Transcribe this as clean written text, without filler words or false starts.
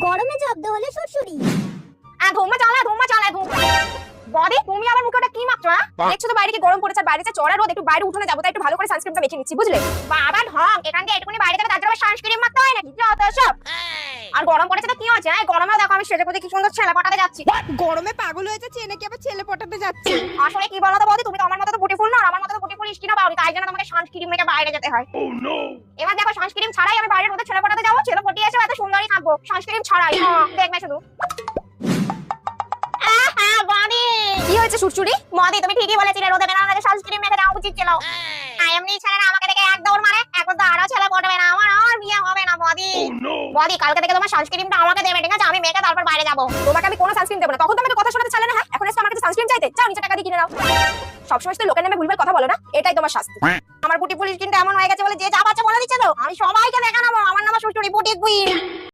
গরমে জব্দ হলে শ্বশুরি। ধুমা চালা বডি তুমি আমার মুখে ওটা কি মাত্রা? দেখছো তো বাইরে কি গরম পড়েছে, আর বাইরে যে চড়া রোদ, একটু বাইরে উঠোনে যাবো তাই একটু ভালো করে সানস্ক্রিনটা মেখে নিচ্ছি, বুঝলে? বাবা ঢং, এখান দিয়ে একটুখানি বাইরে যাবে তার জন্য সানস্ক্রিন মারতে হয় নাকি? যত সব। আর গরম পড়েছে তো কি হচ্ছে? এই গরমেও দেখো আমি সেজে গুজে কি সুন্দর ছেলে পটাতে যাচ্ছি। গরমে পাগল হয়ে যাচ্ছে নাকি আবার ছেলে পটাতে যাচ্ছে? আসলে কি বলো তো বৌদি, তুমি তো আমার মতো তো বিউটিফুল না, আর আমার মতো তো বিউটিফুল স্কিন পাওনি, তাই জন্য তোমাকে সানস্ক্রিন মেখে বাইরে যেতে হয়। এবার দেখো সানস্ক্রিন ছাড়াই আমি বাইরে রোদে ছেলে পটাতে যাবো, ছেলে পটিয়ে এসে এত সুন্দরই থাকবো সানস্ক্রিন ছাড়াই। দেখবে শুধু। কি হয়েছে সুরসুরি? মদি তুমি ঠিকই বলেছিলে, রোদে বেরোনোর আগে সানস্ক্রিন মেখে যাওয়া উচিত ছিল। এমনি ছেলেরা আমাকে দেখে এক দৌড় মারে, এখন তো আরো ছেলে পড়বে না, আমার আর বিয়ে হবে না মদি। মদি কালকে থেকে তোমার সানস্ক্রিনটা আমাকে দেবে, ঠিক আছে? আমি মেখে তারপর বাইরে যাবো। তোমাকে আমি কোনো সানস্ক্রিন দেবো না, তখন তো আমাকে কথা শোনাতে চালে না। হ্যাঁ, এখন এসে আমার কাছে সানস্ক্রিন চাইতে, যাও নিচে টাকা দিয়ে কিনে নাও। সবসময় তো লোকের নামে ভুলভাল কথা বলো না, এটাই তোমার শাস্তি। আমার বুটি পুলিশ কিন্তু এমন হয়ে গেছে বলে যে যা বাচ্চা বলে দিচ্ছে তো, আমি সবাইকে দেখা নেবো আমার নাম সুরসুরি বুটি কুইন।